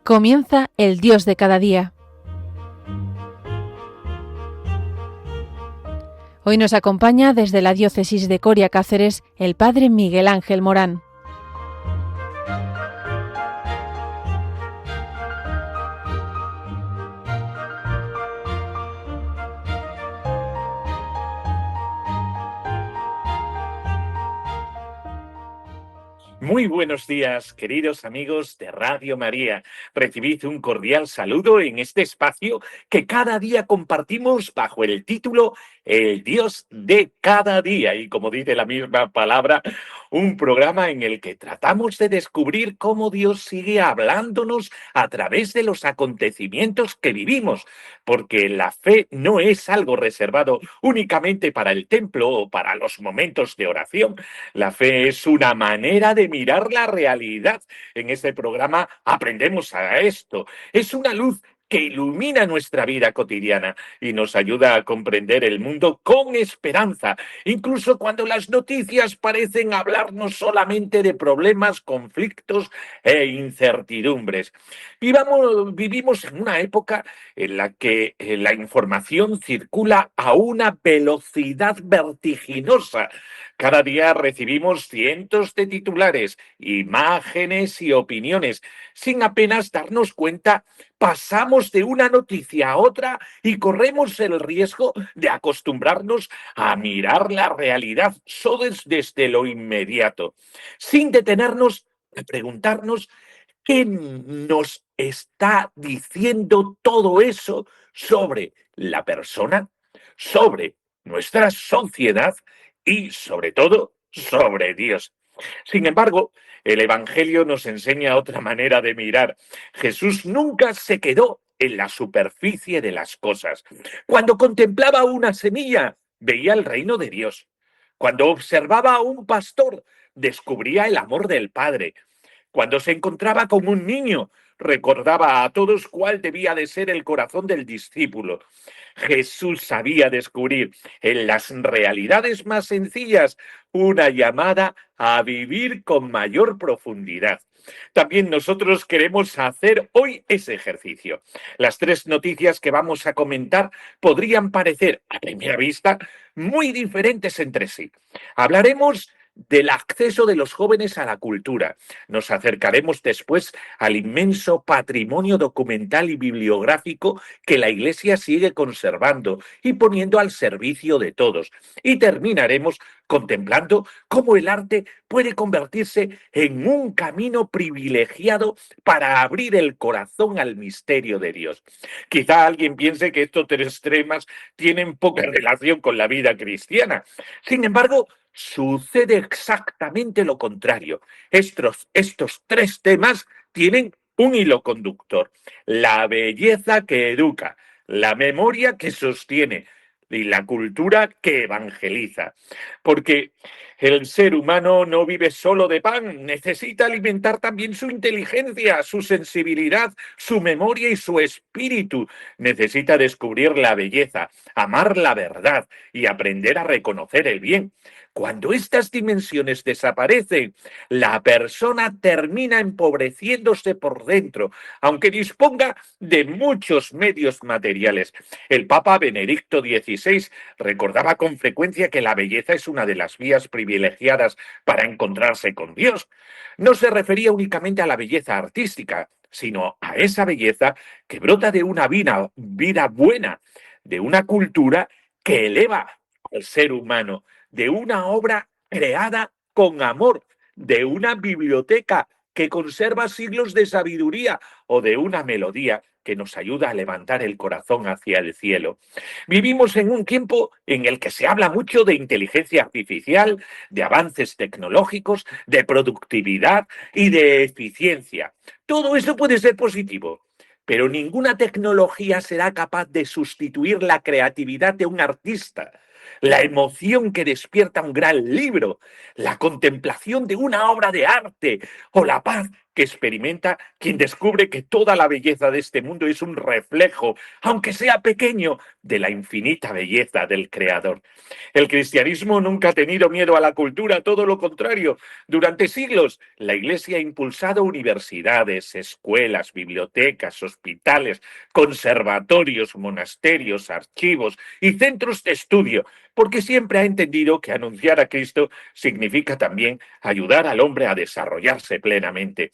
Comienza el Dios de cada día. Hoy nos acompaña desde la diócesis de Coria Cáceres el padre Miguel Ángel Morán. Muy buenos días, queridos amigos de Radio María. Recibid un cordial saludo en este espacio que cada día compartimos bajo el título El Dios de cada día. Y como dice la misma palabra, un programa en el que tratamos de descubrir cómo Dios sigue hablándonos a través de los acontecimientos que vivimos. Porque la fe no es algo reservado únicamente para el templo o para los momentos de oración. La fe es una manera de mirar la realidad. En este programa aprendemos a esto. Es una luz que ilumina nuestra vida cotidiana y nos ayuda a comprender el mundo con esperanza, incluso cuando las noticias parecen hablarnos solamente de problemas, conflictos e incertidumbres. Vivimos en una época en la que la información circula a una velocidad vertiginosa. Cada día recibimos cientos de titulares, imágenes y opiniones. Sin apenas darnos cuenta, pasamos de una noticia a otra y corremos el riesgo de acostumbrarnos a mirar la realidad solo desde lo inmediato, sin detenernos a preguntarnos qué nos está diciendo todo eso sobre la persona, sobre nuestra sociedad y, sobre todo, sobre Dios. Sin embargo, el Evangelio nos enseña otra manera de mirar. Jesús nunca se quedó en la superficie de las cosas. Cuando contemplaba una semilla, veía el reino de Dios. Cuando observaba a un pastor, descubría el amor del Padre. Cuando se encontraba con un niño, recordaba a todos cuál debía de ser el corazón del discípulo. Jesús sabía descubrir en las realidades más sencillas una llamada a vivir con mayor profundidad. También nosotros queremos hacer hoy ese ejercicio. Las tres noticias que vamos a comentar podrían parecer, a primera vista, muy diferentes entre sí. Hablaremos del acceso de los jóvenes a la cultura. Nos acercaremos después al inmenso patrimonio documental y bibliográfico que la Iglesia sigue conservando y poniendo al servicio de todos. Y terminaremos contemplando cómo el arte puede convertirse en un camino privilegiado para abrir el corazón al misterio de Dios. Quizá alguien piense que estos tres temas tienen poca relación con la vida cristiana. Sin embargo, sucede exactamente lo contrario. Estos tres temas tienen un hilo conductor: la belleza que educa, la memoria que sostiene y la cultura que evangeliza. Porque el ser humano no vive solo de pan, necesita alimentar también su inteligencia, su sensibilidad, su memoria y su espíritu. Necesita descubrir la belleza, amar la verdad y aprender a reconocer el bien. Cuando estas dimensiones desaparecen, la persona termina empobreciéndose por dentro, aunque disponga de muchos medios materiales. El Papa Benedicto XVI recordaba con frecuencia que la belleza es una de las vías privilegiadas para encontrarse con Dios. No se refería únicamente a la belleza artística, sino a esa belleza que brota de una vida buena, de una cultura que eleva al ser humano, de una obra creada con amor, de una biblioteca que conserva siglos de sabiduría o de una melodía que nos ayuda a levantar el corazón hacia el cielo. Vivimos en un tiempo en el que se habla mucho de inteligencia artificial, de avances tecnológicos, de productividad y de eficiencia. Todo eso puede ser positivo, pero ninguna tecnología será capaz de sustituir la creatividad de un artista, la emoción que despierta un gran libro, la contemplación de una obra de arte o la paz que experimenta quien descubre que toda la belleza de este mundo es un reflejo, aunque sea pequeño, de la infinita belleza del Creador. El cristianismo nunca ha tenido miedo a la cultura, todo lo contrario. Durante siglos, la Iglesia ha impulsado universidades, escuelas, bibliotecas, hospitales, conservatorios, monasterios, archivos y centros de estudio, porque siempre ha entendido que anunciar a Cristo significa también ayudar al hombre a desarrollarse plenamente.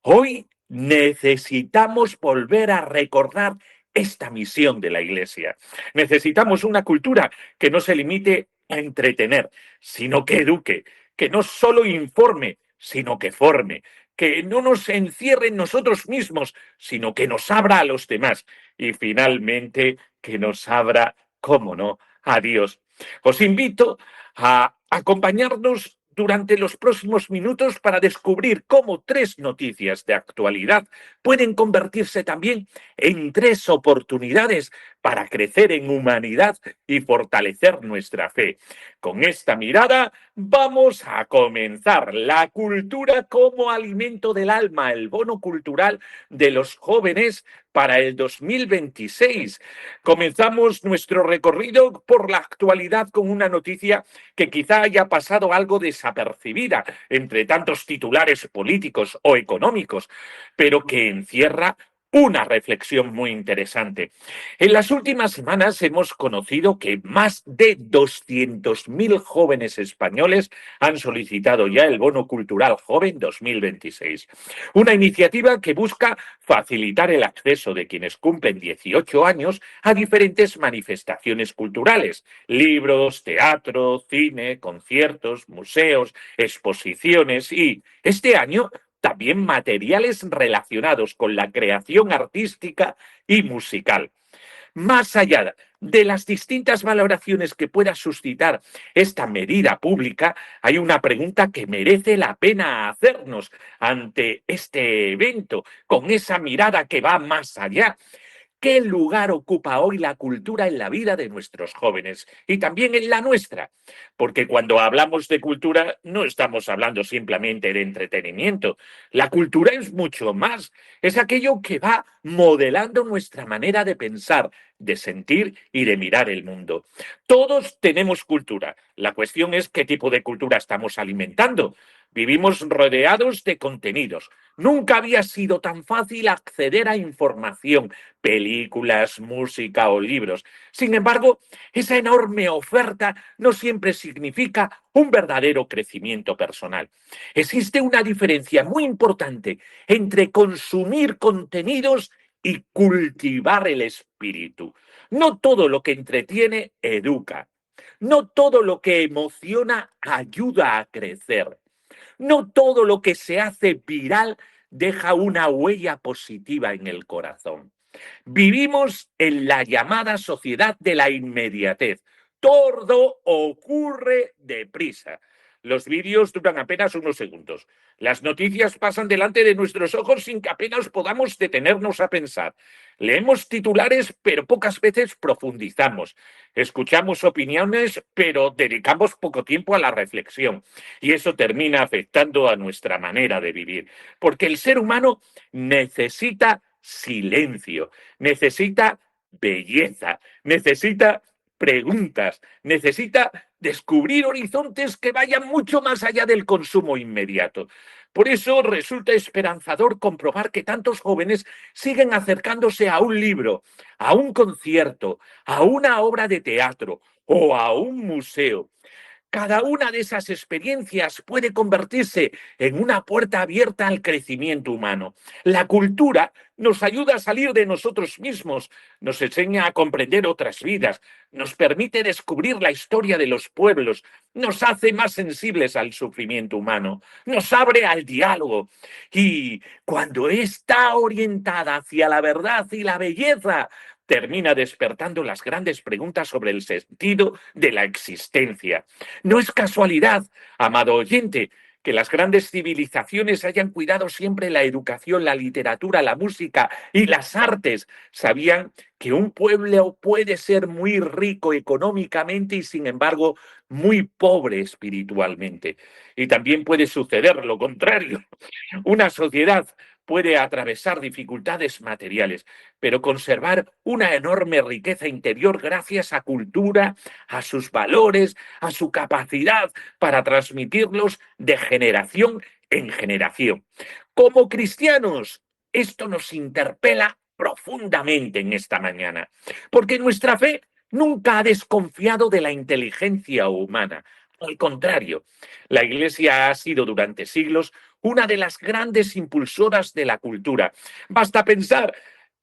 Hoy necesitamos volver a recordar esta misión de la Iglesia. Necesitamos una cultura que no se limite a entretener, sino que eduque, que no solo informe, sino que forme, que no nos encierre en nosotros mismos, sino que nos abra a los demás y finalmente que nos abra, cómo no, a Dios. Os invito a acompañarnos durante los próximos minutos para descubrir cómo 3 noticias de actualidad pueden convertirse también en 3 oportunidades para crecer en humanidad y fortalecer nuestra fe. Con esta mirada vamos a comenzar la cultura como alimento del alma, el bono cultural de los jóvenes para el 2026. Comenzamos nuestro recorrido por la actualidad con una noticia que quizá haya pasado algo desapercibida entre tantos titulares políticos o económicos, pero que encierra una reflexión muy interesante. En las últimas semanas hemos conocido que más de 200.000 jóvenes españoles han solicitado ya el Bono Cultural Joven 2026. Una iniciativa que busca facilitar el acceso de quienes cumplen 18 años a diferentes manifestaciones culturales: libros, teatro, cine, conciertos, museos, exposiciones y, este año, también materiales relacionados con la creación artística y musical. Más allá de las distintas valoraciones que pueda suscitar esta medida pública, hay una pregunta que merece la pena hacernos ante este evento, con esa mirada que va más allá. ¿Qué lugar ocupa hoy la cultura en la vida de nuestros jóvenes y también en la nuestra? Porque cuando hablamos de cultura no estamos hablando simplemente de entretenimiento. La cultura es mucho más. Es aquello que va modelando nuestra manera de pensar, de sentir y de mirar el mundo. Todos tenemos cultura. La cuestión es qué tipo de cultura estamos alimentando. Vivimos rodeados de contenidos. Nunca había sido tan fácil acceder a información, películas, música o libros. Sin embargo, esa enorme oferta no siempre significa un verdadero crecimiento personal. Existe una diferencia muy importante entre consumir contenidos y cultivar el espíritu. No todo lo que entretiene educa. No todo lo que emociona ayuda a crecer. No todo lo que se hace viral deja una huella positiva en el corazón. Vivimos en la llamada sociedad de la inmediatez. Todo ocurre deprisa. Los vídeos duran apenas unos segundos. Las noticias pasan delante de nuestros ojos sin que apenas podamos detenernos a pensar. Leemos titulares, pero pocas veces profundizamos. Escuchamos opiniones, pero dedicamos poco tiempo a la reflexión. Y eso termina afectando a nuestra manera de vivir. Porque el ser humano necesita silencio, necesita belleza, necesita preguntas, necesita descubrir horizontes que vayan mucho más allá del consumo inmediato. Por eso resulta esperanzador comprobar que tantos jóvenes siguen acercándose a un libro, a un concierto, a una obra de teatro o a un museo. Cada una de esas experiencias puede convertirse en una puerta abierta al crecimiento humano. La cultura nos ayuda a salir de nosotros mismos, nos enseña a comprender otras vidas, nos permite descubrir la historia de los pueblos, nos hace más sensibles al sufrimiento humano, nos abre al diálogo. Y cuando está orientada hacia la verdad y la belleza, termina despertando las grandes preguntas sobre el sentido de la existencia. No es casualidad, amado oyente, que las grandes civilizaciones hayan cuidado siempre la educación, la literatura, la música y las artes. Sabían que un pueblo puede ser muy rico económicamente y, sin embargo, muy pobre espiritualmente. Y también puede suceder lo contrario. Una sociedad puede atravesar dificultades materiales, pero conservar una enorme riqueza interior gracias a cultura, a sus valores, a su capacidad para transmitirlos de generación en generación. Como cristianos, esto nos interpela profundamente en esta mañana, porque nuestra fe nunca ha desconfiado de la inteligencia humana. Al contrario, la Iglesia ha sido durante siglos una de las grandes impulsoras de la cultura. Basta pensar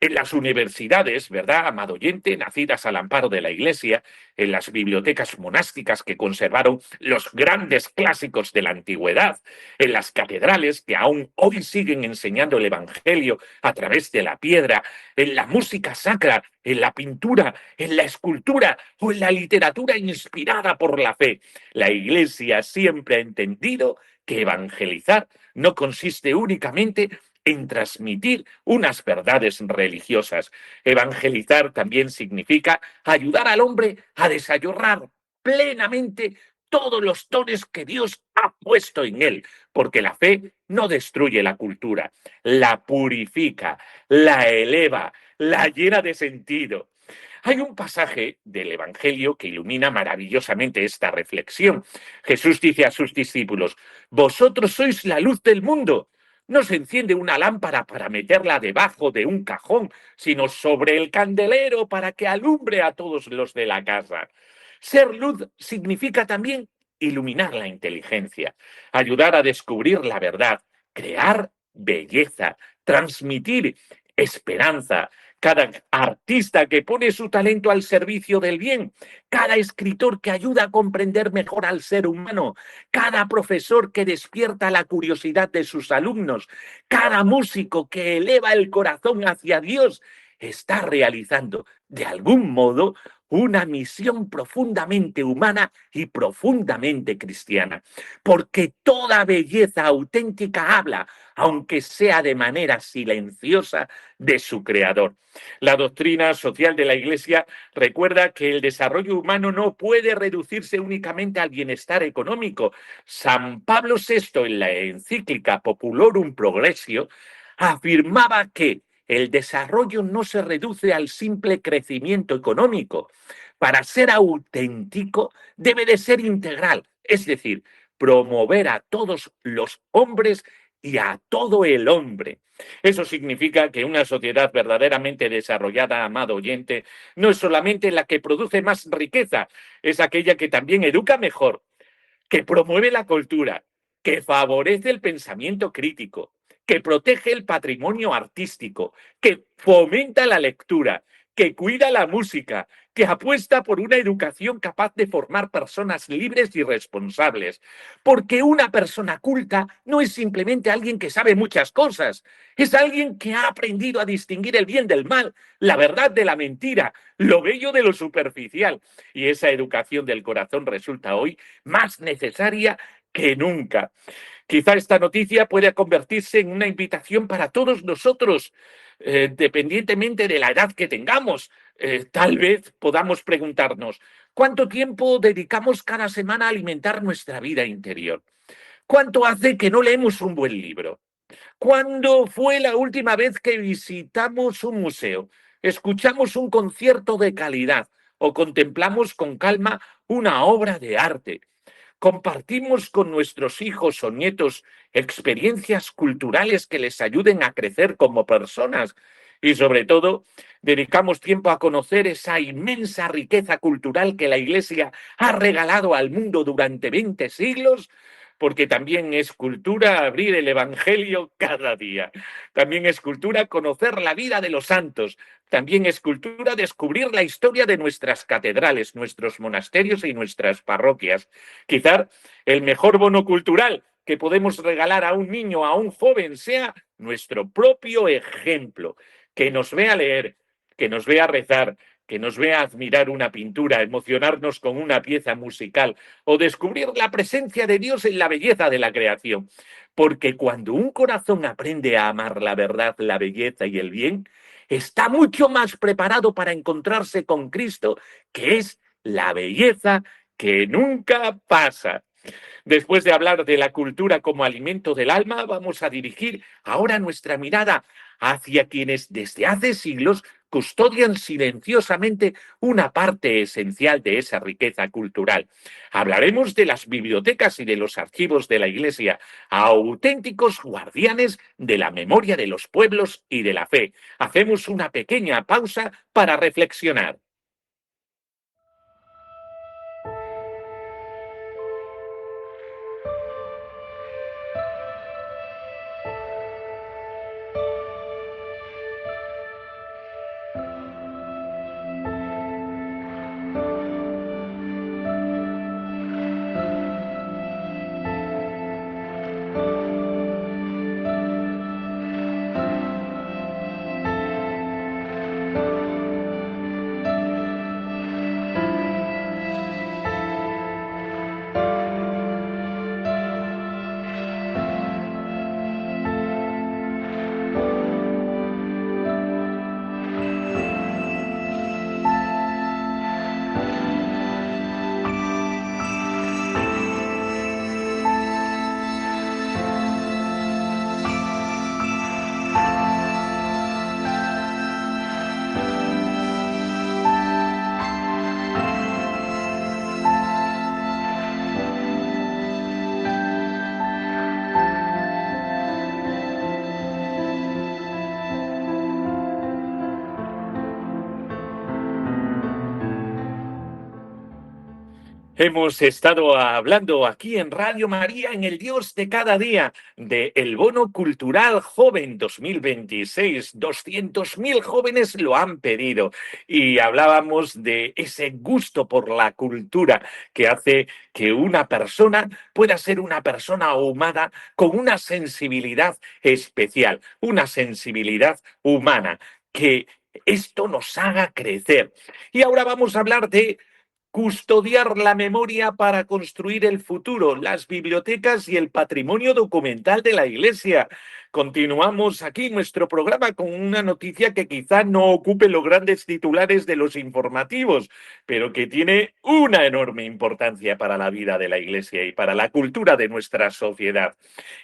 en las universidades, ¿verdad, amado oyente? Nacidas al amparo de la Iglesia, en las bibliotecas monásticas que conservaron los grandes clásicos de la antigüedad, en las catedrales que aún hoy siguen enseñando el Evangelio a través de la piedra, en la música sacra, en la pintura, en la escultura o en la literatura inspirada por la fe. La Iglesia siempre ha entendido que evangelizar no consiste únicamente en transmitir unas verdades religiosas. Evangelizar también significa ayudar al hombre a desarrollar plenamente todos los dones que Dios ha puesto en él, porque la fe no destruye la cultura, la purifica, la eleva, la llena de sentido. Hay un pasaje del Evangelio que ilumina maravillosamente esta reflexión. Jesús dice a sus discípulos: vosotros sois la luz del mundo. No se enciende una lámpara para meterla debajo de un cajón, sino sobre el candelero para que alumbre a todos los de la casa. Ser luz significa también iluminar la inteligencia, ayudar a descubrir la verdad, crear belleza, transmitir esperanza. Cada artista que pone su talento al servicio del bien, cada escritor que ayuda a comprender mejor al ser humano, cada profesor que despierta la curiosidad de sus alumnos, cada músico que eleva el corazón hacia Dios, está realizando de algún modo una misión profundamente humana y profundamente cristiana, porque toda belleza auténtica habla, aunque sea de manera silenciosa, de su creador. La doctrina social de la Iglesia recuerda que el desarrollo humano no puede reducirse únicamente al bienestar económico. San Pablo VI, en la encíclica Populorum Progressio, afirmaba que el desarrollo no se reduce al simple crecimiento económico. Para ser auténtico, debe de ser integral, es decir, promover a todos los hombres y a todo el hombre. Eso significa que una sociedad verdaderamente desarrollada, amado oyente, no es solamente la que produce más riqueza, es aquella que también educa mejor, que promueve la cultura, que favorece el pensamiento crítico, que protege el patrimonio artístico, que fomenta la lectura, que cuida la música, que apuesta por una educación capaz de formar personas libres y responsables. Porque una persona culta no es simplemente alguien que sabe muchas cosas, es alguien que ha aprendido a distinguir el bien del mal, la verdad de la mentira, lo bello de lo superficial. Y esa educación del corazón resulta hoy más necesaria que nunca. Quizá esta noticia pueda convertirse en una invitación para todos nosotros, dependientemente de la edad que tengamos. Tal vez podamos preguntarnos: ¿cuánto tiempo dedicamos cada semana a alimentar nuestra vida interior? ¿Cuánto hace que no leemos un buen libro? ¿Cuándo fue la última vez que visitamos un museo, escuchamos un concierto de calidad o contemplamos con calma una obra de arte? Compartimos con nuestros hijos o nietos experiencias culturales que les ayuden a crecer como personas y, sobre todo, dedicamos tiempo a conocer esa inmensa riqueza cultural que la Iglesia ha regalado al mundo durante 20 siglos, porque también es cultura abrir el Evangelio cada día. También es cultura conocer la vida de los santos. También es cultura descubrir la historia de nuestras catedrales, nuestros monasterios y nuestras parroquias. Quizá el mejor bono cultural que podemos regalar a un niño, a un joven, sea nuestro propio ejemplo, que nos vea leer, que nos vea rezar, que nos vea admirar una pintura, emocionarnos con una pieza musical o descubrir la presencia de Dios en la belleza de la creación. Porque cuando un corazón aprende a amar la verdad, la belleza y el bien, está mucho más preparado para encontrarse con Cristo, que es la belleza que nunca pasa. Después de hablar de la cultura como alimento del alma, vamos a dirigir ahora nuestra mirada hacia quienes desde hace siglos custodian silenciosamente una parte esencial de esa riqueza cultural. Hablaremos de las bibliotecas y de los archivos de la Iglesia, auténticos guardianes de la memoria de los pueblos y de la fe. Hacemos una pequeña pausa para reflexionar. Hemos estado hablando aquí en Radio María, en el Dios de cada día, de el Bono Cultural Joven 2026. 200.000 jóvenes lo han pedido y hablábamos de ese gusto por la cultura que hace que una persona pueda ser una persona humana con una sensibilidad especial, una sensibilidad humana, que esto nos haga crecer. Y ahora vamos a hablar de custodiar la memoria para construir el futuro, las bibliotecas y el patrimonio documental de la Iglesia. Continuamos aquí nuestro programa con una noticia que quizá no ocupe los grandes titulares de los informativos, pero que tiene una enorme importancia para la vida de la Iglesia y para la cultura de nuestra sociedad.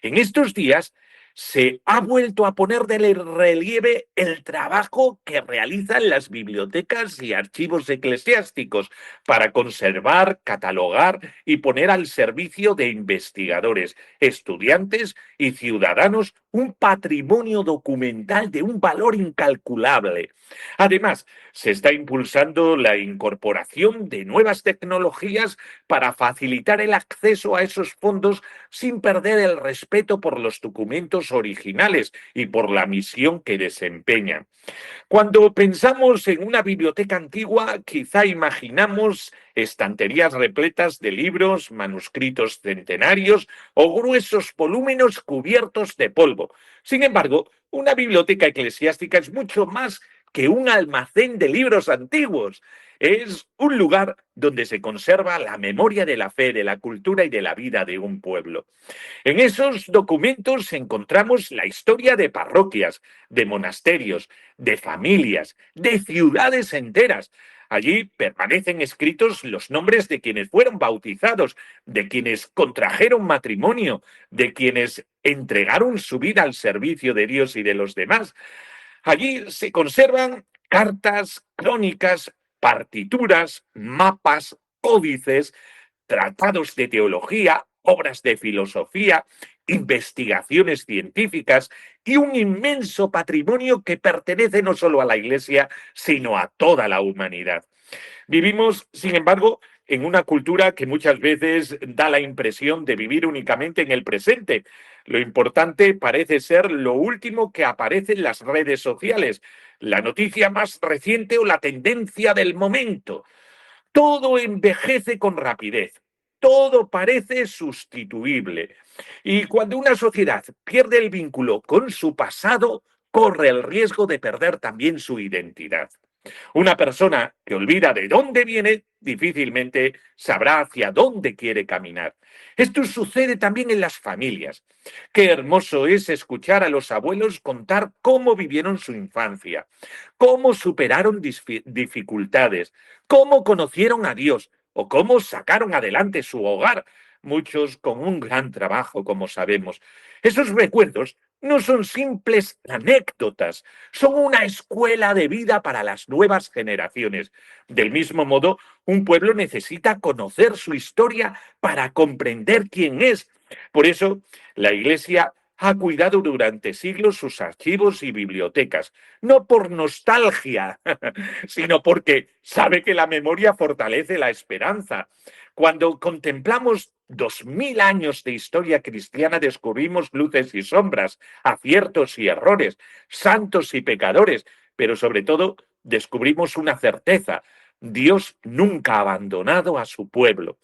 En estos días se ha vuelto a poner de relieve el trabajo que realizan las bibliotecas y archivos eclesiásticos para conservar, catalogar y poner al servicio de investigadores, estudiantes y ciudadanos un patrimonio documental de un valor incalculable. Además, se está impulsando la incorporación de nuevas tecnologías para facilitar el acceso a esos fondos sin perder el respeto por los documentos originales y por la misión que desempeñan. Cuando pensamos en una biblioteca antigua, quizá imaginamos estanterías repletas de libros, manuscritos centenarios o gruesos volúmenes cubiertos de polvo. Sin embargo, una biblioteca eclesiástica es mucho más que un almacén de libros antiguos. Es un lugar donde se conserva la memoria de la fe, de la cultura y de la vida de un pueblo. En esos documentos encontramos la historia de parroquias, de monasterios, de familias, de ciudades enteras. Allí permanecen escritos los nombres de quienes fueron bautizados, de quienes contrajeron matrimonio, de quienes entregaron su vida al servicio de Dios y de los demás. Allí se conservan cartas, crónicas, partituras, mapas, códices, tratados de teología, obras de filosofía, investigaciones científicas y un inmenso patrimonio que pertenece no solo a la Iglesia, sino a toda la humanidad. Vivimos, sin embargo, en una cultura que muchas veces da la impresión de vivir únicamente en el presente. Lo importante parece ser lo último que aparece en las redes sociales, la noticia más reciente o la tendencia del momento. Todo envejece con rapidez, todo parece sustituible. Y cuando una sociedad pierde el vínculo con su pasado, corre el riesgo de perder también su identidad. Una persona que olvida de dónde viene difícilmente sabrá hacia dónde quiere caminar. Esto sucede también en las familias. Qué hermoso es escuchar a los abuelos contar cómo vivieron su infancia, cómo superaron dificultades, cómo conocieron a Dios o cómo sacaron adelante su hogar, muchos con un gran trabajo, como sabemos. Esos recuerdos no son simples anécdotas, son una escuela de vida para las nuevas generaciones. Del mismo modo, un pueblo necesita conocer su historia para comprender quién es. Por eso, la Iglesia ha cuidado durante siglos sus archivos y bibliotecas, no por nostalgia, sino porque sabe que la memoria fortalece la esperanza. Cuando contemplamos 2000 años de historia cristiana, descubrimos luces y sombras, aciertos y errores, santos y pecadores, pero sobre todo descubrimos una certeza: Dios nunca ha abandonado a su pueblo.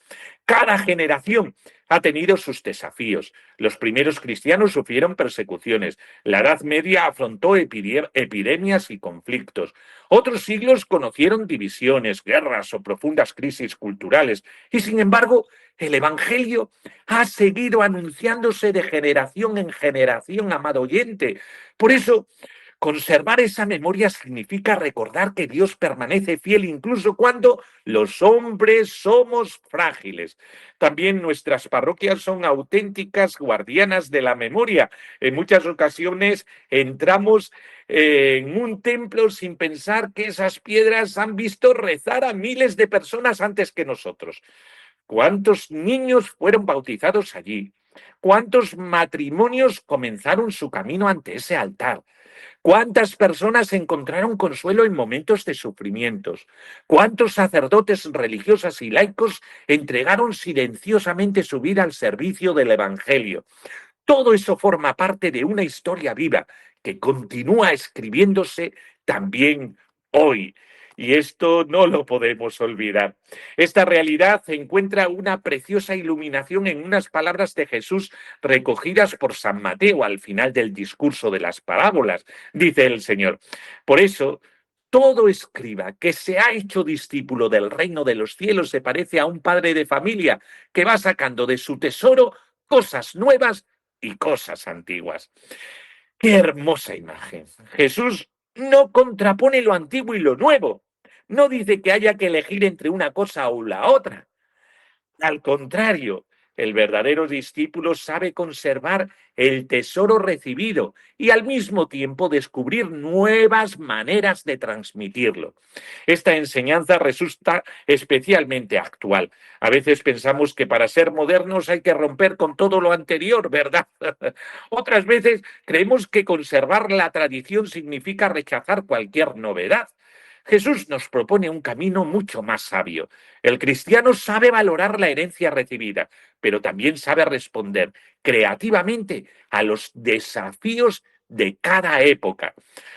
Cada generación ha tenido sus desafíos. Los primeros cristianos sufrieron persecuciones. La Edad Media afrontó epidemias y conflictos. Otros siglos conocieron divisiones, guerras o profundas crisis culturales. Y sin embargo, el Evangelio ha seguido anunciándose de generación en generación, amado oyente. Por eso, conservar esa memoria significa recordar que Dios permanece fiel incluso cuando los hombres somos frágiles. También nuestras parroquias son auténticas guardianas de la memoria. En muchas ocasiones entramos en un templo sin pensar que esas piedras han visto rezar a miles de personas antes que nosotros. ¿Cuántos niños fueron bautizados allí? ¿Cuántos matrimonios comenzaron su camino ante ese altar? ¿Cuántas personas encontraron consuelo en momentos de sufrimientos? ¿Cuántos sacerdotes religiosas y laicos entregaron silenciosamente su vida al servicio del Evangelio? Todo eso forma parte de una historia viva que continúa escribiéndose también hoy. Y esto no lo podemos olvidar. Esta realidad encuentra una preciosa iluminación en unas palabras de Jesús recogidas por San Mateo al final del discurso de las parábolas. Dice el Señor: por eso, todo escriba que se ha hecho discípulo del reino de los cielos se parece a un padre de familia que va sacando de su tesoro cosas nuevas y cosas antiguas. ¡Qué hermosa imagen! Jesús no contrapone lo antiguo y lo nuevo. No dice que haya que elegir entre una cosa o la otra. Al contrario, el verdadero discípulo sabe conservar el tesoro recibido y al mismo tiempo descubrir nuevas maneras de transmitirlo. Esta enseñanza resulta especialmente actual. A veces pensamos que para ser modernos hay que romper con todo lo anterior, ¿verdad? Otras veces creemos que conservar la tradición significa rechazar cualquier novedad. Jesús nos propone un camino mucho más sabio. El cristiano sabe valorar la herencia recibida, pero también sabe responder creativamente a los desafíos de cada época.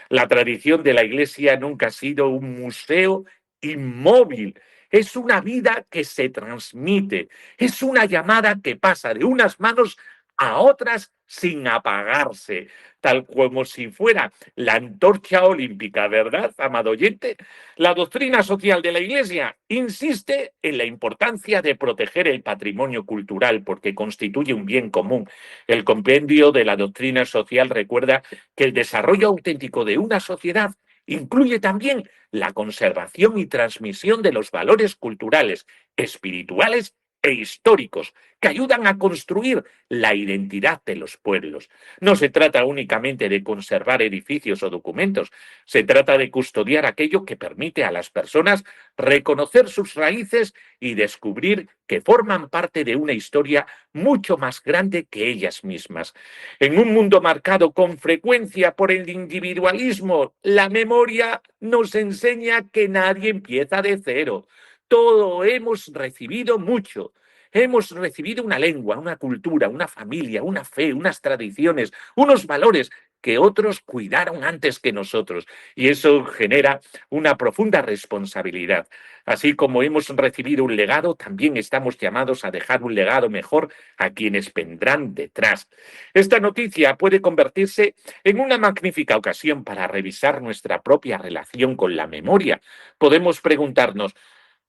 La tradición de la Iglesia nunca ha sido un museo inmóvil. Es una vida que se transmite, es una llamada que pasa de unas manos a otras sin apagarse, tal como si fuera la antorcha olímpica, ¿verdad, amado oyente? La doctrina social de la Iglesia insiste en la importancia de proteger el patrimonio cultural porque constituye un bien común. El compendio de la doctrina social recuerda que el desarrollo auténtico de una sociedad incluye también la conservación y transmisión de los valores culturales, espirituales e históricos que ayudan a construir la identidad de los pueblos. No se trata únicamente de conservar edificios o documentos, se trata de custodiar aquello que permite a las personas reconocer sus raíces y descubrir que forman parte de una historia mucho más grande que ellas mismas. En un mundo marcado con frecuencia por el individualismo, la memoria nos enseña que nadie empieza de cero. Todo hemos recibido mucho. Hemos recibido una lengua, una cultura, una familia, una fe, unas tradiciones, unos valores que otros cuidaron antes que nosotros. Y eso genera una profunda responsabilidad. Así como hemos recibido un legado, también estamos llamados a dejar un legado mejor a quienes vendrán detrás. Esta noticia puede convertirse en una magnífica ocasión para revisar nuestra propia relación con la memoria. Podemos preguntarnos,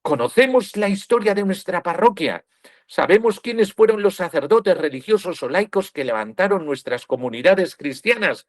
¿conocemos la historia de nuestra parroquia? ¿Sabemos quiénes fueron los sacerdotes religiosos o laicos que levantaron nuestras comunidades cristianas?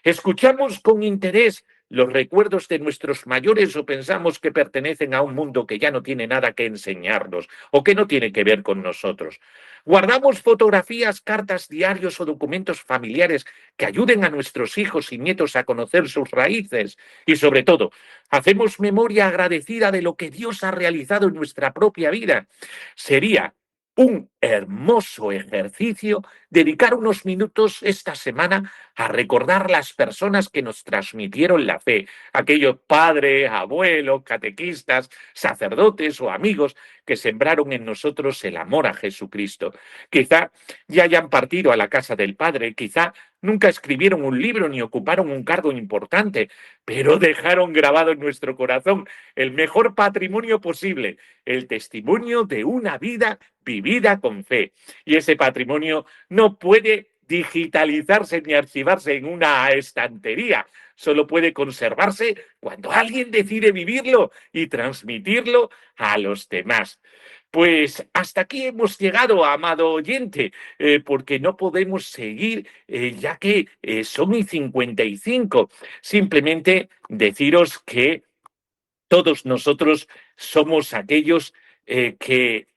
¿Escuchamos con interés los recuerdos de nuestros mayores o pensamos que pertenecen a un mundo que ya no tiene nada que enseñarnos o que no tiene que ver con nosotros? ¿Guardamos fotografías, cartas, diarios o documentos familiares que ayuden a nuestros hijos y nietos a conocer sus raíces? Y sobre todo, ¿hacemos memoria agradecida de lo que Dios ha realizado en nuestra propia vida? Sería un hermoso ejercicio dedicar unos minutos esta semana a recordar las personas que nos transmitieron la fe, aquellos padres, abuelos, catequistas, sacerdotes o amigos que sembraron en nosotros el amor a Jesucristo. Quizá ya hayan partido a la casa del Padre, quizá nunca escribieron un libro ni ocuparon un cargo importante, pero dejaron grabado en nuestro corazón el mejor patrimonio posible, el testimonio de una vida vivida con fe. Y ese patrimonio no puede digitalizarse ni archivarse en una estantería. Solo puede conservarse cuando alguien decide vivirlo y transmitirlo a los demás. Pues hasta aquí hemos llegado, amado oyente, porque no podemos seguir, ya que son y 55. Simplemente deciros que todos nosotros somos aquellos que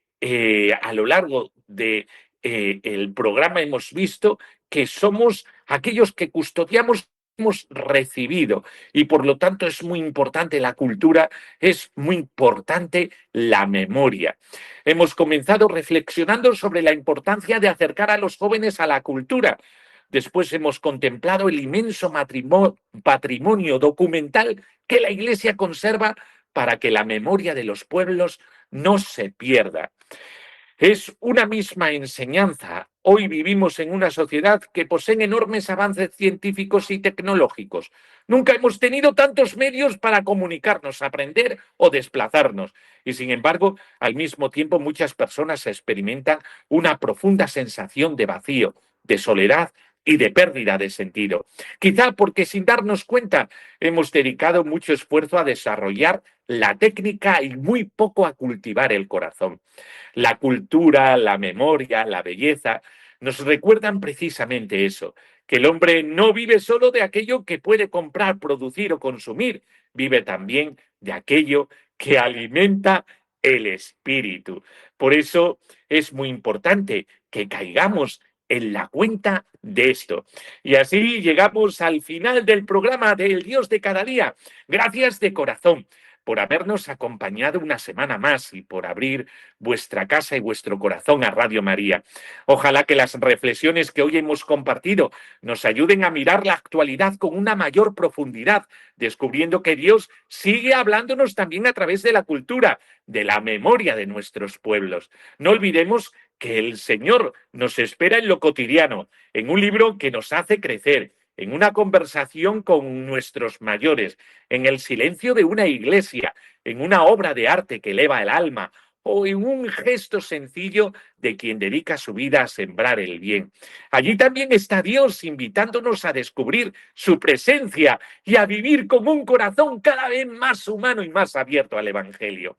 a lo largo de el programa hemos visto que somos aquellos que custodiamos hemos recibido y por lo tanto es muy importante la cultura, es muy importante la memoria. Hemos comenzado reflexionando sobre la importancia de acercar a los jóvenes a la cultura. Después hemos contemplado el inmenso patrimonio documental que la Iglesia conserva para que la memoria de los pueblos no se pierda. Es una misma enseñanza. Hoy vivimos en una sociedad que posee enormes avances científicos y tecnológicos. Nunca hemos tenido tantos medios para comunicarnos, aprender o desplazarnos. Y sin embargo, al mismo tiempo, muchas personas experimentan una profunda sensación de vacío, de soledad y de pérdida de sentido. Quizá porque sin darnos cuenta hemos dedicado mucho esfuerzo a desarrollar la técnica y muy poco a cultivar el corazón. La cultura, la memoria, la belleza nos recuerdan precisamente eso, que el hombre no vive solo de aquello que puede comprar, producir o consumir, vive también de aquello que alimenta el espíritu. Por eso es muy importante que caigamos en la cuenta de esto. Y así llegamos al final del programa del Dios de cada día. Gracias de corazón por habernos acompañado una semana más y por abrir vuestra casa y vuestro corazón a Radio María. Ojalá que las reflexiones que hoy hemos compartido nos ayuden a mirar la actualidad con una mayor profundidad, descubriendo que Dios sigue hablándonos también a través de la cultura, de la memoria de nuestros pueblos. No olvidemos que el Señor nos espera en lo cotidiano, en un libro que nos hace crecer, en una conversación con nuestros mayores, en el silencio de una iglesia, en una obra de arte que eleva el alma o en un gesto sencillo de quien dedica su vida a sembrar el bien. Allí también está Dios invitándonos a descubrir su presencia y a vivir con un corazón cada vez más humano y más abierto al Evangelio.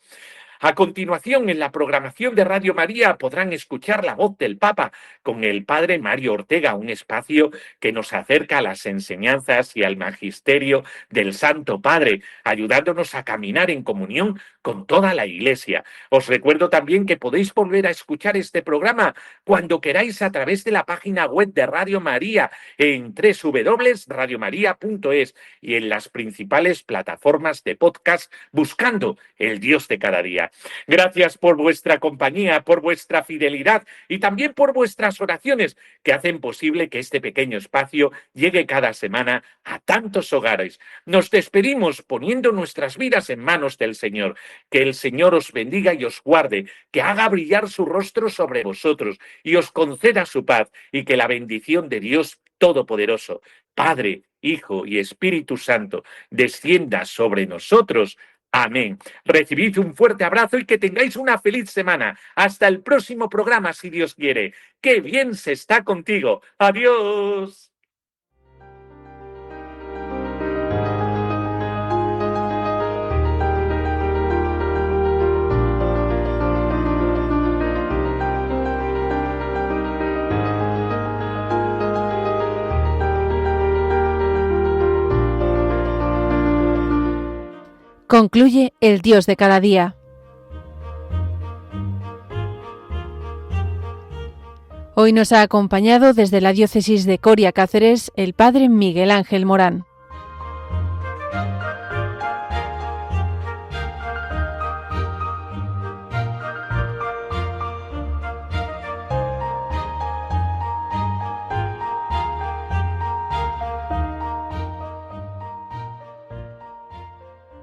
A continuación, en la programación de Radio María podrán escuchar la voz del Papa con el Padre Mario Ortega, un espacio que nos acerca a las enseñanzas y al magisterio del Santo Padre, ayudándonos a caminar en comunión con toda la Iglesia. Os recuerdo también que podéis volver a escuchar este programa cuando queráis a través de la página web de Radio María en www.radiomaria.es y en las principales plataformas de podcast buscando el Dios de cada día. Gracias por vuestra compañía, por vuestra fidelidad y también por vuestras oraciones que hacen posible que este pequeño espacio llegue cada semana a tantos hogares. Nos despedimos poniendo nuestras vidas en manos del Señor. Que el Señor os bendiga y os guarde, que haga brillar su rostro sobre vosotros y os conceda su paz y que la bendición de Dios Todopoderoso, Padre, Hijo y Espíritu Santo, descienda sobre nosotros. Amén. Recibid un fuerte abrazo y que tengáis una feliz semana. Hasta el próximo programa, si Dios quiere. ¡Qué bien se está contigo! ¡Adiós! Concluye el Dios de cada día. Hoy nos ha acompañado desde la diócesis de Coria Cáceres el padre Miguel Ángel Morán.